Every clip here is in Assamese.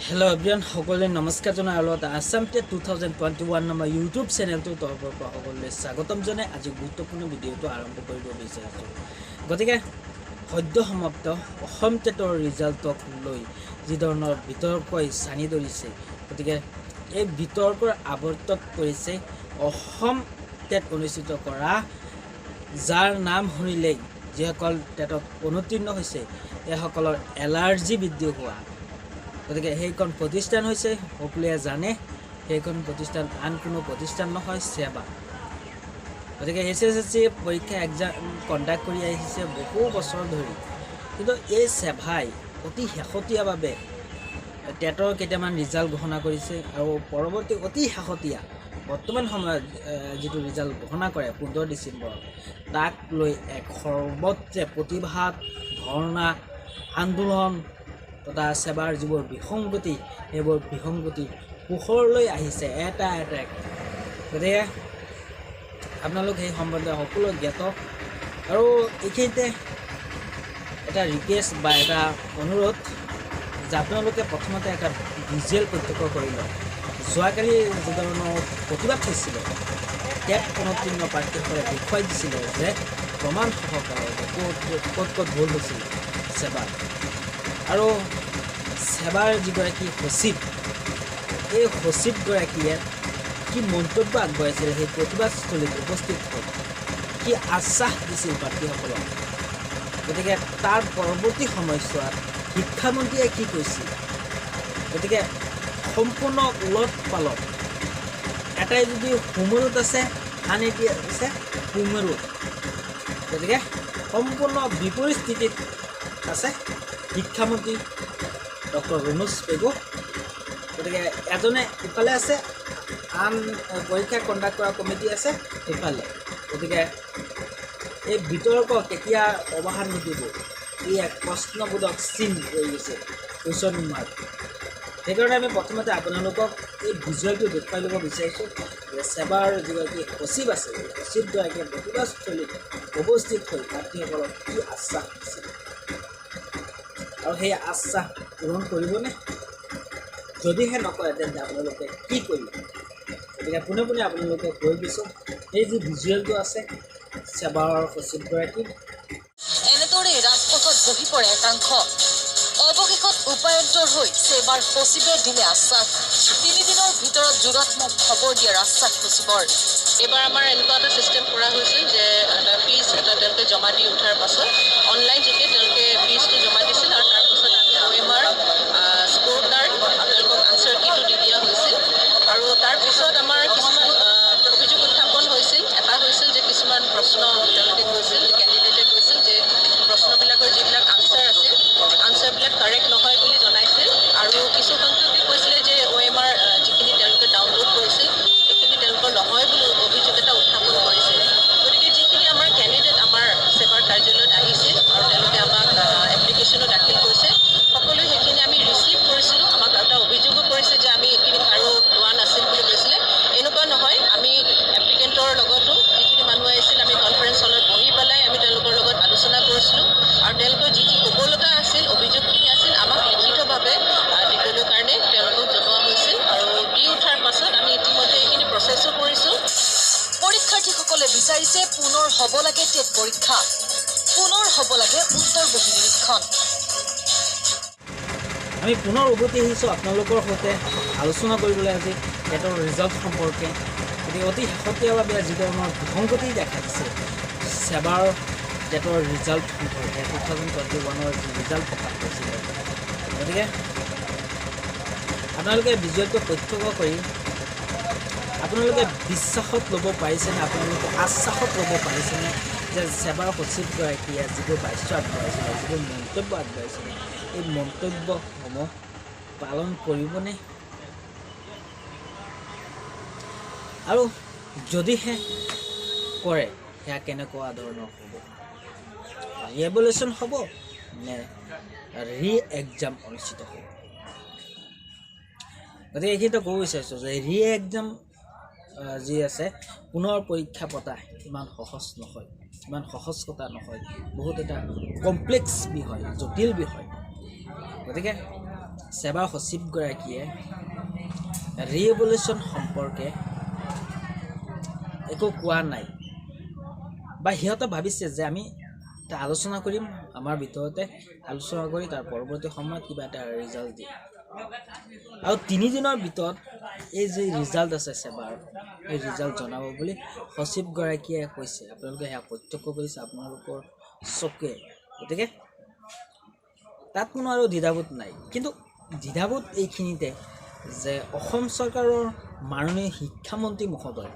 Hello everyone, সকলে নমস্কাৰ জনাই আলোত আসাম টেট 2021 নামৰ ইউটিউব চেনেলটো তৰফৰ পৰা সকলোলৈ স্বাগতম জনাই আজি গুৰুত্বপূৰ্ণ ভিডিঅ'টো আৰম্ভ কৰিব বিচাৰিছোঁ। গতিকে সদ্য সমাপ্ত অসম টেটৰ ৰিজাল্টক লৈ যি ধৰণৰ বিতৰ্কই ছানি ধৰিছে, গতিকে এই বিতৰ্কৰ আৱৰ্তত পৰিছে অসম টেট অনুষ্ঠিত কৰা, যাৰ নাম শুনিলেই যিসকল টেটত অনুতীৰ্ণ হৈছে এইসকলৰ এলাৰ্জি বৃদ্ধি হোৱা। গতিকে সেইখন প্ৰতিষ্ঠান হৈছে সকলোৱে জানে, সেইখন প্ৰতিষ্ঠান আন কোনো প্ৰতিষ্ঠান নহয়, সেৱা। গতিকে SSC পৰীক্ষা এক্সাম কণ্ডাক্ট কৰি আহিছে বহু বছৰ ধৰি, কিন্তু এই সেৱাই অতি শেহতীয়াভাৱে টেটৰ কেইটামান ৰিজাল্ট ঘোষণা কৰিছে আৰু পৰৱৰ্তী অতি শেহতীয়া বৰ্তমান সময়ত যিটো ৰিজাল্ট ঘোষণা কৰে 15 ডিচেম্বৰ, তাক লৈ এক সৰ্বত্ৰে প্ৰতিবাদ, ধৰ্ণা, আন্দোলন তথা সেৱাৰ যিবোৰ বিসংগতি, সেইবোৰ বিসংগতি পোহৰলৈ আহিছে এটা এটা। গতিকে আপোনালোক সেই সম্বন্ধে সকলো জ্ঞাত। আৰু এইখিনিতে এটা ৰিকুৱেষ্ট বা এটা অনুৰোধ যে আপোনালোকে প্ৰথমতে এটা ভিজুৱেল প্ৰত্যক্ষ কৰি লওক। যোৱাকালি যি ধৰণৰ প্ৰতিবাদ হৈছিলে, টেট অনুতীৰ্ণ প্ৰাৰ্থীসকলে দেখুৱাই দিছিলে যে প্ৰমাণ সহকাৰে ক'ত ভুল হৈছিলে সেৱাৰ। আৰু সেৱাৰ যিগৰাকী সচিব, এই সচিবগৰাকীয়ে কি মন্তব্য আগবঢ়াইছিল সেই প্ৰতিবাদস্থলীত উপস্থিত হৈ, কি আশ্বাস দিছিল প্ৰাৰ্থীসকলক। গতিকে তাৰ পৰৱৰ্তী সময়ছোৱাত শিক্ষামন্ত্ৰীয়ে কি কৈছিল, গতিকে সম্পূৰ্ণ উলট পালট। এটাই যদি সুমৰুত আছে, আন এটি আছে কুমৰুত। গতিকে সম্পূৰ্ণ বিপৰীত স্থিতিত আছে শিক্ষামন্ত্ৰী ডক্টৰ ৰণোজ পেগু। গতিকে এজনে ইফালে আছে, আন পৰীক্ষা কণ্ডাক্ট কৰা কমিটি আছে ইফালে। গতিকে এই বিতৰ্ক কেতিয়া অৱসান ঘটিব, ই এক প্ৰশ্নবোধক চিন হৈ গৈছে, কুৱেশ্যন মাৰ্ক। সেইকাৰণে আমি প্ৰথমতে আপোনালোকক এই ভিজুৱেলটো দেখুৱাই ল'ব বিচাৰিছোঁ যে সেৱাৰ যিগৰাকী সচিব আছে, সচিবগৰাকীয়ে প্ৰতিবাদস্থলীত উপস্থিত হৈ প্ৰাৰ্থীসকলক কি আশ্বাস দিছিল আৰু সেই আশ্বাস পূৰণ কৰিবনে? যদিহে নকৰে তেন্তে আপোনালোকে কি কৰিব? গতিকে পোনে পোনে আপোনালোকে কৈ দিছোঁ, এই যি ভিজুৱেলটো আছে সেৱাৰ সচিবগৰাকী। এনেদৰে ৰাজপথত বহি পৰে একাংশ। অৱশেষত উপায়ন্তৰ হৈ সেৱাৰ সচিবে দিলে আশ্বাস। 3 দিনৰ ভিতৰত যোগাত্মক খবৰ দিয়াৰ আশ্বাস সচিবৰ। এইবাৰ আমাৰ এনেকুৱা এটা চিষ্টেম কৰা হৈছিল যে এটা ফিজ তেওঁলোকে জমা দি উঠাৰ পাছত অনলাইন যোগে তেওঁলোকে ফিজটো জমা দিছিল আৰু তাৰপাছত আমি OMR স্ক'ৰ কাৰ্ড তেওঁলোকক আনচাৰ কিটো দি দিয়া হৈছিল। আৰু তাৰপিছত আমাৰ কিছুমান অভিযোগ উত্থাপন হৈছিল। এটা হৈছিল যে কিছুমান প্ৰশ্ন তেওঁলোকে কৈছিল, কেণ্ডিডেটে কৈছিল যে প্ৰশ্নবিলাকৰ যিবিলাক আনচাৰ আছে, আনচাৰবিলাক কাৰেক্ট নহয় বুলি জনাইছিল। আৰু কিছু সংখ্যকে কৈছিলে যে OMR যিখিনি তেওঁলোকে ডাউনলোড কৰিছিল সেইখিনি তেওঁলোকৰ নহয় বুলি অভিযোগ এটা উত্থাপন কৰিছিল। গতিকে যিখিনি আমাৰ কেণ্ডিডেট আমাৰ সেৱাৰ কাৰ্যালয়ত আহিছিল আৰু তেওঁলোকে আমাক এপ্লিকেশ্যনো দাখিল কৰিছে, সকলোৱে সেইখিনি আমি ৰিচিভ কৰিছিলোঁ। আমাক এটা অভিযোগো কৰিছে যে আমি এইখিনি কাৰো লোৱা নাছিল বুলি কৈছিলে। এনেকুৱা নহয়, আমি এপ্লিকেণ্টৰ লগতো যিখিনি মানুহ আহিছিল আমি কনফাৰেঞ্চ হলত বহি পেলাই আমি তেওঁলোকৰ লগত আলোচনা কৰিছিলোঁ আৰু তেওঁলোকৰ যি ক'ব লগা আছিল, অভিযোগখিনি আছিল, আমাক লিখিতভাৱে দিবলৈ কাৰণে তেওঁলোকক জনোৱা হৈছিল। আৰু দি উঠাৰ পাছত আমি ইতিমধ্যে এইখিনি প্ৰচেছো কৰিছোঁ। পৰীক্ষাৰ্থীসকলে বিচাৰিছে পুনৰ হ'ব লাগে টেট পৰীক্ষা, পুনৰ হ'ব লাগে উত্তৰবহী নিৰীক্ষণ। আমি পুনৰ উভতি আহিছোঁ আপোনালোকৰ সৈতে আলোচনা কৰিবলৈ আজি টেটৰ ৰিজাল্ট সম্পৰ্কে। গতিকে অতি শেহতীয়াভাৱে যি ধৰণৰ বিসংগতি দেখা দিছে সেৱাৰ টেটৰ ৰিজাল্ট সম্পৰ্কে, 2021 যি ৰিজাল্ট প্ৰকাশ কৰিছিলে। গতিকে আপোনালোকে ভিজুৱেলটো প্ৰত্যক্ষ কৰি আপোনালোকে বিশ্বাসত ল'ব পাৰিছেনে, আপোনালোকে আশ্বাসত ল'ব পাৰিছেনে যে সেৱাৰ সচিবগৰাকীয়ে যিবোৰ বাক্য আগবঢ়াইছিলে, যিবোৰ মন্তব্য আগবঢ়াইছিলে, এই মন্তব্যসমূহ পালন কৰিবনে? আৰু যদিহে কৰে সেয়া কেনেকুৱা ধৰণৰ হ'ব? ৰিএভলিউশ্যন হ'ব নে ৰি এক্সাম অনুষ্ঠিত হ'ব? গতিকে এইখিনিতে ক'ব বিচাৰিছোঁ যে ৰি এক্সাম যি আছে, পুনৰ পৰীক্ষা পতা ইমান সহজ নহয়, ইমান সহজ কথা নহয়, বহুত এটা কমপ্লেক্স বিষয়, জটিল বিষয়। গতিকে সেৱাৰ সচিবগৰাকীয়ে ৰিএভলিউশ্যন সম্পৰ্কে একো কোৱা নাই বা সিহঁতে ভাবিছে যে আমি এটা আলোচনা কৰিম আমাৰ ভিতৰতে আলোচনা কৰি তাৰ পৰৱৰ্তী সময়ত কিবা এটা ৰিজাল্ট দিম আৰু 3 দিনৰ ভিতৰত এই যে ৰিজাল্ট আছে সেৱাৰ এই ৰিজাল্ট জনাব বুলি সচিবগৰাকীয়ে কৈছে আপোনালোকে সেয়া প্ৰত্যক্ষ কৰিছে আপোনালোকৰ চকুৱে গতিকে তাত কোনো আৰু দ্বিধাবোধ নাই কিন্তু দ্বিধাবোধ এইখিনিতে যে অসম চৰকাৰৰ মাননীয় শিক্ষামন্ত্ৰী মহোদয়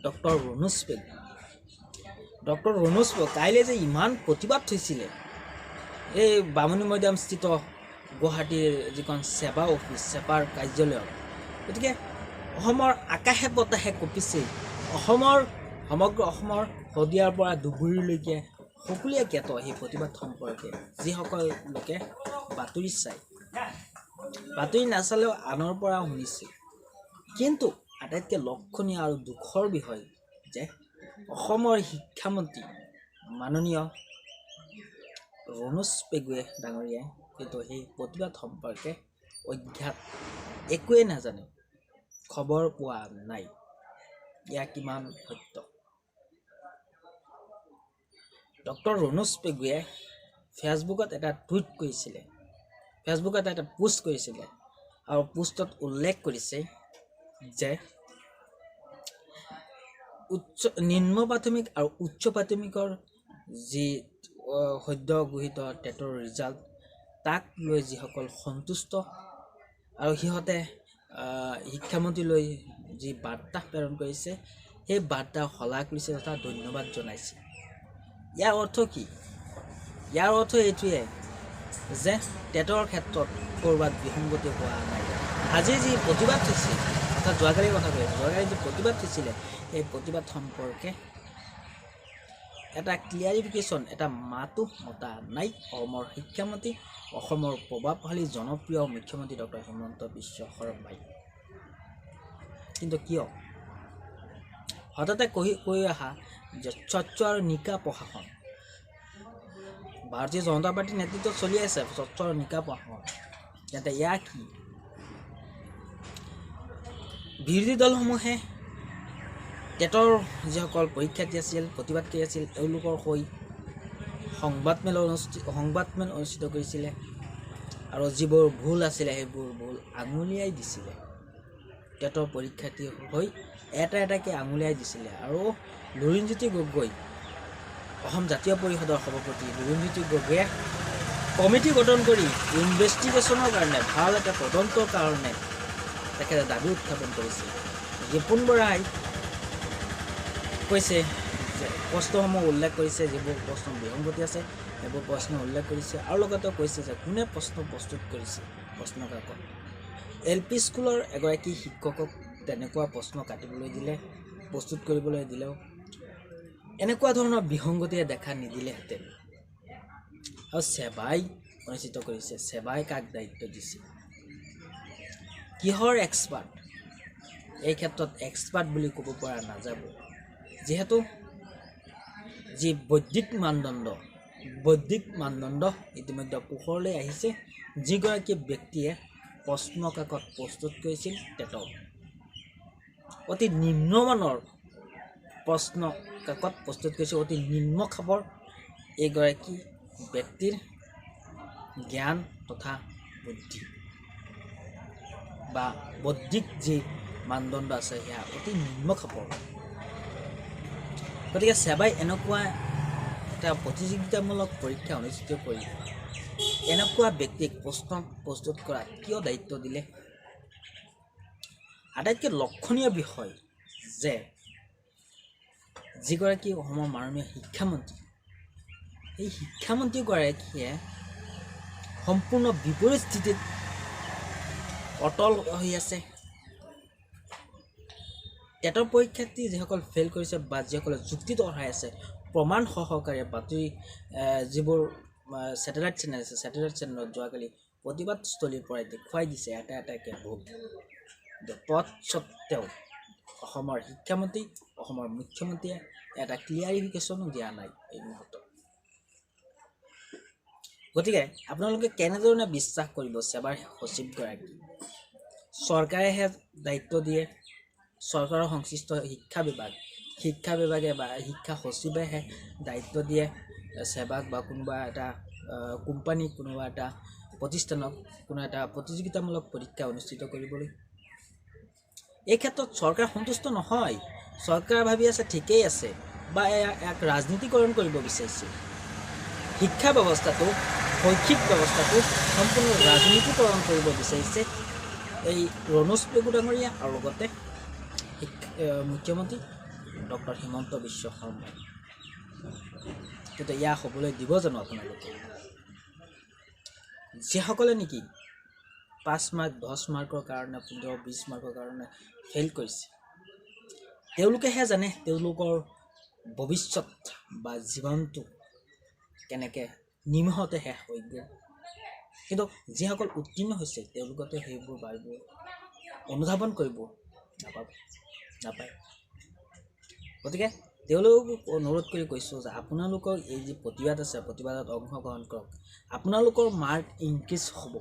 ডক্টৰ ৰণোজ পেগু কাইলৈ যে ইমান প্ৰতিবাদ হৈছিলে এই বামুণী মৈদাম স্থিত গুৱাহাটীৰ যিখন সেৱা অফিচ সেৱাৰ কাৰ্যালয়ত গতিকে অসমৰ আকাশে বতাহে কঁপিছে সমগ্ৰ অসমৰ শদিয়াৰ পৰা ধুবুৰীলৈকে সকলোৱে জ্ঞাত সেই প্ৰতিবাদ সম্পৰ্কে যিসকল লোকে বাতৰি চায় বাতৰি নাচালেও আনৰ পৰা শুনিছে কিন্তু আটাইতকৈ লক্ষণীয় আৰু দুখৰ বিষয় যে অসমৰ শিক্ষামন্ত্ৰী মাননীয় ৰণোজ পেগুৱে ডাঙৰীয়াই কিন্তু সেই প্ৰতিবাদ সম্পৰ্কে অজ্ঞাত একোৱে নাজানে খবৰ পোৱা নাই ইয়াৰ কিমান সত্য ডক্টৰ ৰণোজ পেগুৱে ফেচবুকত এটা টুইট কৰিছিলে ফেচবুকত এটা পোষ্ট কৰিছিলে আৰু পোষ্টত উল্লেখ কৰিছে যে নিম্ন প্ৰাথমিক আৰু উচ্চ প্ৰাথমিকৰ যি সদ্য ঘোষিত টেটৰ ৰিজাল্ট তাক লৈ যিসকল সন্তুষ্ট আৰু সিহঁতে শিক্ষামন্ত্ৰীলৈ যি বাৰ্তা প্ৰেৰণ কৰিছে সেই বাৰ্তা শলাগ লৈছে তথা ধন্যবাদ জনাইছে ইয়াৰ অৰ্থ কি ইয়াৰ অৰ্থ এইটোৱে যে টেটৰ ক্ষেত্ৰত ক'ৰবাত বিসংগতি হোৱা নাই আজি যি প্ৰতিবাদ হৈছিল অৰ্থাৎ যোৱাকালিৰ কথা কৈ যোৱাকালি যি প্ৰতিবাদ হৈছিলে এই প্ৰতিবাদ সম্পৰ্কে এটা ক্লিয়াৰিফিকেশ্যন এটা মাতো মতা নাই অসমৰ শিক্ষামন্ত্ৰী অসমৰ প্ৰভাৱশালী জনপ্ৰিয় মুখ্যমন্ত্ৰী ডক্টৰ হিমন্ত বিশ্ব শৰ্মাই কিন্তু কিয় হঠাতে কৈ অহা যে স্বচ্ছ আৰু নিকা প্ৰশাসন ভাৰতীয় জনতা পাৰ্টীৰ নেতৃত্বত চলি আছে স্বচ্ছ আৰু নিকা প্ৰশাসন যাতে ইয়াৰ কি বিৰোধী দলসমূহে টেটৰ যিসকল পৰীক্ষাৰ্থী আছিল প্ৰতিবাদকাৰী আছিল তেওঁলোকৰ হৈ সংবাদমেল অনুষ্ঠিত কৰিছিলে আৰু যিবোৰ ভুল আছিলে সেইবোৰ ভুল আঙুলিয়াই দিছিলে টেটৰ পৰীক্ষাৰ্থী হৈ এটাকৈ আঙুলিয়াই দিছিলে আৰু লুৰিণজ্যোতি গগৈ অসম জাতীয় পৰিষদৰ সভাপতি লুৰিণজ্যোতি গগৈয়ে কমিটি গঠন কৰি ইনভেষ্টিগেশ্যনৰ কাৰণে ভাল এটা তদন্তৰ কাৰণে তেখেতে দাবী উত্থাপন কৰিছে ৰিপুণ বৰাই কৈছে যে প্ৰশ্নসমূহ উল্লেখ কৰিছে যিবোৰ প্ৰশ্ন বিসংগতি আছে সেইবোৰ প্ৰশ্ন উল্লেখ কৰিছে আৰু লগতে কৈছে যে কোনে প্ৰশ্ন প্ৰস্তুত কৰিছে প্ৰশ্ন কাকত LP স্কুলৰ এগৰাকী শিক্ষকক তেনেকুৱা প্ৰশ্ন কাটিবলৈ দিলে প্ৰস্তুত কৰিবলৈ দিলেও এনেকুৱা ধৰণৰ বিসংগতিয়ে দেখা নিদিলেহেঁতেন আৰু সেৱাই অনুষ্ঠিত কৰিছে সেৱাই কাক দায়িত্ব দিছে কিহৰ এক্সপাৰ্ট এই ক্ষেত্ৰত এক্সপাৰ্ট বুলি ক'ব পৰা নাযাব যিহেতু যি বৈদিক মানদণ্ড ইতিমধ্যে পোহৰলৈ আহিছে যিগৰাকী ব্যক্তিয়ে প্ৰশ্ন কাকত প্ৰস্তুত কৰিছিল টেটৰ অতি নিম্নমানৰ প্ৰশ্ন কাকত প্ৰস্তুত কৰিছে অতি নিম্ন খাপৰ এইগৰাকী ব্যক্তিৰ জ্ঞান তথা বুদ্ধি বা বৌদ্ধিক যি মানদণ্ড আছে সেয়া অতি নিম্ন খাপৰ গতিকে সেৱাই এনেকুৱা এটা প্ৰতিযোগিতামূলক পৰীক্ষা অনুষ্ঠিত কৰি এনেকুৱা ব্যক্তিক প্ৰশ্ন প্ৰস্তুত কৰাত কিয় দায়িত্ব দিলে আটাইতকৈ লক্ষণীয় বিষয় যে যিগৰাকী অসমৰ মাননীয় শিক্ষামন্ত্ৰী এই শিক্ষামন্ত্ৰীগৰাকীয়ে সম্পূৰ্ণ বিপৰীত স্থিতিত অটল হৈ আছে টেটৰ পৰীক্ষাৰ্থী যিসকল ফেইল কৰিছে বা যিসকলে যুক্তিত অহাই আছে প্ৰমাণ সহকাৰে বাতৰি যিবোৰ ছেটেলাইট চেনেল আছে ছেটেলাইট চেনেলত যোৱাকালি প্ৰতিবাদস্থলীৰ পৰাই দেখুৱাই দিছে এটাকৈ ভুল তৎসত্ত্বেও অসমৰ শিক্ষামন্ত্ৰী অসমৰ মুখ্যমন্ত্ৰীয়ে এটা ক্লিয়াৰিফিকেশ্যনো দিয়া নাই এই মুহূৰ্তত গতিকে আপোনালোকে কেনেধৰণে বিশ্বাস কৰিব সেৱাৰ সচিবগৰাকী? চৰকাৰেহে দায়িত্ব দিয়ে, চৰকাৰৰ সংশ্লিষ্ট শিক্ষা বিভাগে বা শিক্ষা সচিবেহে দায়িত্ব দিয়ে সেৱাক বা কোনোবা এটা কোম্পানীক, কোনোবা এটা প্ৰতিষ্ঠানক কোনো এটা প্ৰতিযোগিতামূলক পৰীক্ষা অনুষ্ঠিত কৰিবলৈ। এই ক্ষেত্ৰত চৰকাৰ সন্তুষ্ট নহয়। চৰকাৰ ভাবি আছে ঠিকেই আছে, বা এক ৰাজনীতিকৰণ কৰিব বিচাৰিছে। শিক্ষা ব্যৱস্থাটো, শৈক্ষিক ব্যৱস্থাটো সম্পূৰ্ণ ৰাজনীতিকৰণ কৰিব বিচাৰিছে এই ৰণোজ পেগু ডাঙৰীয়া আৰু লগতে মুখ্যমন্ত্ৰী ডক্টৰ হিমন্ত বিশ্ব শৰ্মাই। কিন্তু ইয়াক হ'বলৈ দিব জানো আপোনালোকে? যিসকলে নেকি 5 মাৰ্ক 10 মাৰ্কৰ কাৰণে, 15-20 মাৰ্কৰ কাৰণে ফেইল কৰিছে, তেওঁলোকেহে জানে তেওঁলোকৰ ভৱিষ্যত বা জীৱনটো কেনেকৈ নিমিষতে শেষ হৈ গ'ল। কিন্তু যিসকল উত্তীৰ্ণ হৈছে তেওঁলোকতে সেইবোৰ বাৰবোৰ অনুধাৱন কৰিব নাপায়। গতিকে তেওঁলোকক অনুৰোধ কৰি কৈছোঁ যে আপোনালোকৰ এই যি প্ৰতিবাদ আছে, প্ৰতিবাদত অংশগ্ৰহণ কৰক। আপোনালোকৰ মাৰ্ক ইনক্ৰিজ হ'ব।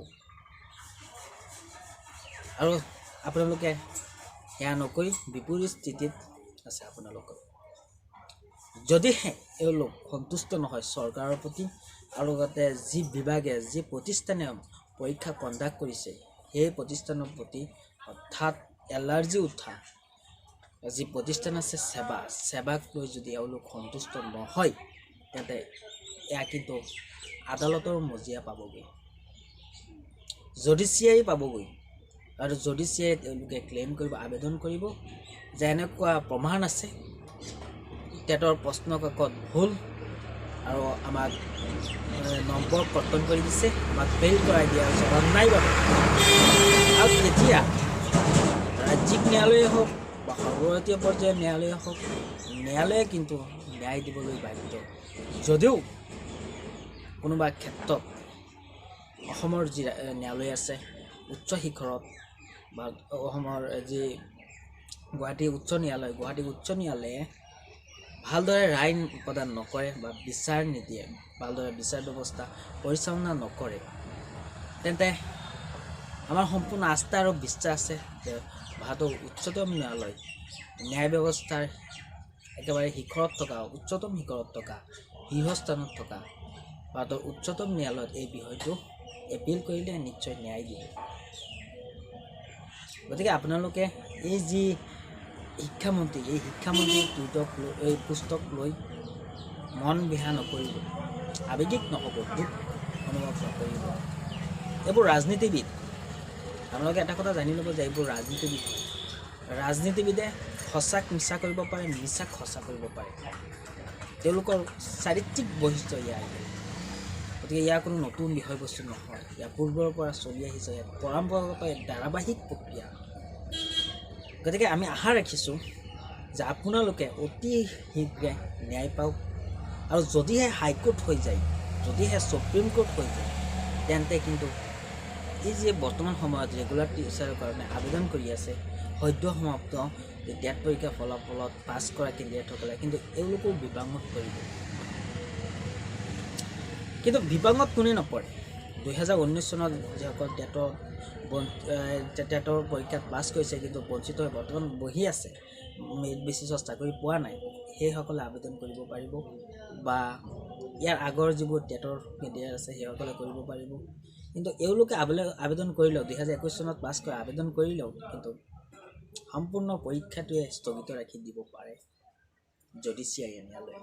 আৰু আপোনালোকে সেয়া নকৰি বিপৰীত স্থিতিত আছে আপোনালোকৰ। যদিহে এওঁলোক সন্তুষ্ট নহয় চৰকাৰৰ প্ৰতি, আৰু লগতে যি বিভাগে, যি প্ৰতিষ্ঠানে পৰীক্ষা কণ্ডাক্ট কৰিছে সেই প্ৰতিষ্ঠানৰ প্ৰতি, অৰ্থাৎ এলাৰ্জি উঠা যি প্ৰতিষ্ঠান আছে সেৱাক লৈ যদি এওঁলোক সন্তুষ্ট নহয়, তেন্তে এয়া কিন্তু আদালতৰ মজিয়া পাবগৈ, জুডিচিয়াৰী পাবগৈ। আৰু জুডিচিয়াৰীত তেওঁলোকে ক্লেইম কৰিব, আবেদন কৰিব যে এনেকুৱা প্ৰমাণ আছে টেটৰ প্ৰশ্ন কাকত ভুল আৰু আমাক নম্বৰ কৰ্তন কৰি দিছে, আমাক ফেইল কৰাই দিয়া হৈছে অন্যায়ভাৱে। আৰু তেতিয়া ৰাজ্যিক ন্যায়ালয়ে হওক বা সৰ্বভাৰতীয় পৰ্যায়ৰ ন্যায়ালয়ে হওক, ন্যায়ালয়ে কিন্তু ন্যায় দিবলৈ বাধ্য। যদিও কোনোবা ক্ষেত্ৰত অসমৰ যি ন্যায়ালয় আছে উচ্চ শিখৰত, বা অসমৰ যি গুৱাহাটী উচ্চ ন্যায়ালয়ে ভালদৰে ৰায় প্ৰদান নকৰে বা বিচাৰ নিদিয়ে, ভালদৰে বিচাৰ ব্যৱস্থা পৰিচালনা নকৰে, তেন্তে আমাৰ সম্পূৰ্ণ আস্থা আৰু বিশ্বাস আছে যে ভাৰতৰ উচ্চতম ন্যায়ালয়, ন্যায় ব্যৱস্থাৰ একেবাৰে শিখৰত থকা, উচ্চতম শিখৰত থকা, শীৰ্ষস্থানত থকা ভাৰতৰ উচ্চতম ন্যায়ালয়ত এই বিষয়টো এপিল কৰিলে নিশ্চয় ন্যায় দিব। গতিকে আপোনালোকে এই যি শিক্ষামন্ত্ৰী, এই শিক্ষামন্ত্ৰীৰ টুইটক লৈ, এই পুস্তক লৈ মন বিহা নকৰিব, আৱেগিক নহ'ব, দুখ অনুভৱ নকৰিব। এইবোৰ ৰাজনীতিবিদ। আপোনালোকে এটা কথা জানি ল'ব যে এইবোৰ ৰাজনীতিবিদে সঁচাক মিছা কৰিব পাৰে, মিছাক সঁচা কৰিব পাৰে। তেওঁলোকৰ চাৰিত্ৰিক বৈশিষ্ট্য ইয়াৰ। গতিকে ইয়াৰ কোনো নতুন বিষয়বস্তু নহয়, ইয়াৰ পূৰ্বৰ পৰা চলি আহিছে, পৰম্পৰাগত এক ধাৰাবাহিক প্ৰক্ৰিয়া। গতিকে আমি আশা ৰাখিছোঁ যে আপোনালোকে অতি শীঘ্ৰে ন্যায় পাওক। আৰু যদিহে হাইকোৰ্ট হৈ যায়, যদিহে ছুপ্ৰিম কোৰ্ট হৈ যায়, তেন্তে কিন্তু এই যে বৰ্তমান সময়ত ৰেগুলাৰ টিচাৰৰ কাৰণে আবেদন কৰি আছে সদ্য সমাপ্ত টেট পৰীক্ষাৰ ফলাফলত পাছ কৰা কেণ্ডিডেটসকলে, কিন্তু এওঁলোকো বিপাঙত পৰিব। কিন্তু বিপাঙত কোনে নপৰে? 2019 চনত যিসকল টেটৰ পৰীক্ষাত পাছ কৰিছে কিন্তু বঞ্চিত হৈ বৰ্তমান বহি আছে, মেৰিট বেচিছত চাকৰি পোৱা নাই, সেইসকলে আবেদন কৰিব পাৰিব, বা ইয়াৰ আগৰ যিবোৰ টেটৰ কেণ্ডিডেট আছে সেইসকলে কৰিব পাৰিব। কিন্তু এওঁলোকে আবেদন কৰিলেও 2021 চনত পাছ কৰা আবেদন কৰিলেও কিন্তু সম্পূৰ্ণ পৰীক্ষাটোৱে স্থগিত ৰাখি দিব পাৰে জুডিচিয়াৰী ন্যায়ালয়ে।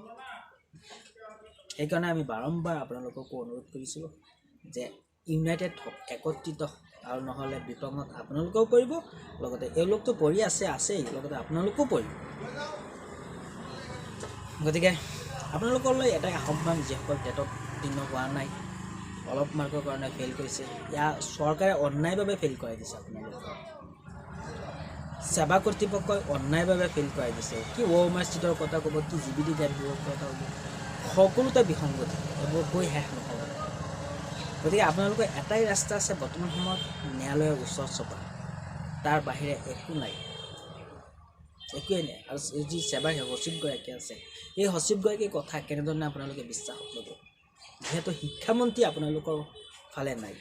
সেইকাৰণে আমি বাৰম্বাৰ আপোনালোককো অনুৰোধ কৰিছোঁ যে ইউনাইটেড হওক, একত্ৰিত হওক, আৰু নহ'লে বিপঙত আপোনালোকেও পৰিব, লগতে এওঁলোকতো পৰি আছেই, লগতে আপোনালোকো পৰিব। গতিকে আপোনালোকলৈ এটাই আহ্বান, যিসকল টেটত উত্তীৰ্ণ হোৱা নাই, অলপ মাৰ্কৰ কাৰণে ফেইল কৰিছে, ইয়াৰ চৰকাৰে অন্যায়ভাৱে ফেইল কৰাই দিছে। আপোনালোকক সেৱা কৰ্তৃপক্ষই অন্যায়ভাৱে ফেইল কৰাই দিছে। কি OMR ষ্ট্ৰীটৰ কথা ক'ব, কি GBD গাড়ীবোৰৰ কথা ক'ব, সকলোতে বিসংগতি, এইবোৰ কৈ শেষ নহ'ব। গতিকে আপোনালোকৰ এটাই ৰাস্তা আছে বৰ্তমান সময়ত, ন্যায়ালয়ৰ ওচৰত চপা, তাৰ বাহিৰে একোৱেই নাই। আৰু যি সেৱাৰ সচিবগৰাকী আছে, এই সচিবগৰাকীৰ কথা কেনেধৰণে আপোনালোকে বিশ্বাসত ল'ব? যিহেতু শিক্ষামন্ত্ৰী আপোনালোকৰ ফালে নাই,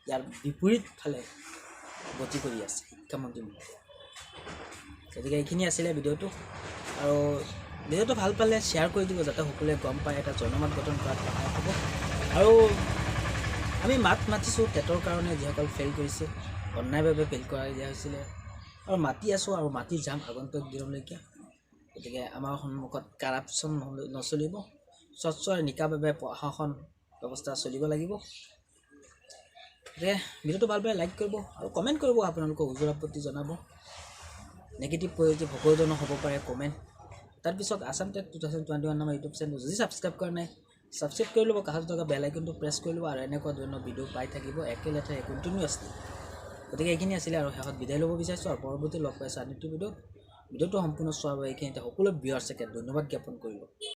ইয়াৰ বিপৰীত ফালে গতি কৰি আছে শিক্ষামন্ত্ৰী মহোদয়। গতিকে এইখিনি আছিলে ভিডিঅ'টো, আৰু ভিডিঅ'টো ভাল পালে শ্বেয়াৰ কৰি দিব যাতে সকলোৱে গম পায়, এটা জনমত গঠন কৰাত সহায় হ'ব। আৰু আমি মাতিছোঁ টেটৰ কাৰণে যিসকল ফেইল কৰিছে, অন্যায়ভাৱে ফেইল কৰাই দিয়া হৈছিলে, আৰু মাতি আছোঁ আৰু মাতি যাম আগন্তুক দিনলৈকে। গতিকে আমাৰ সন্মুখত কাৰাপশ্যন নচলিব, স্বচ্ছ আৰু নিকাভাৱে প্ৰশাসন ব্যৱস্থা চলিব লাগিব। গতিকে ভিডিঅ'টো ভাল পালে লাইক কৰিব আৰু কমেণ্ট কৰিব, আপোনালোকৰ উজোৰ আপত্তি জনাব, নেগেটিভ পজিটিভ সকলো ধৰণৰ হ'ব পাৰে কমেণ্ট। তাৰপিছত আছাম টেট 2021 নামৰ ইউটিউব চেনেলটো যদি ছাবস্ক্ৰাইব কৰা নাই ছাবস্ক্ৰাইব কৰি ল'ব, কাষত থকা বেল আইকনটো প্ৰেছ কৰি ল'ব, আৰু এনেকুৱা ধৰণৰ ভিডিঅ' পাই থাকিব একে লেঠাৰে কণ্টিনিউৱাছলি। গতিকে এইখিনি আছিলে, আৰু শেষত বিদায় ল'ব বিচাৰিছোঁ, আৰু পৰৱৰ্তী লগ পাইছোঁ আন এটি ভিডিঅ'টো সম্পূৰ্ণ চোৱাৰ বাবে এইখিনিতে সকলো ভিউৱাৰ্ছকে ধন্যবাদ জ্ঞাপন কৰিলোঁ।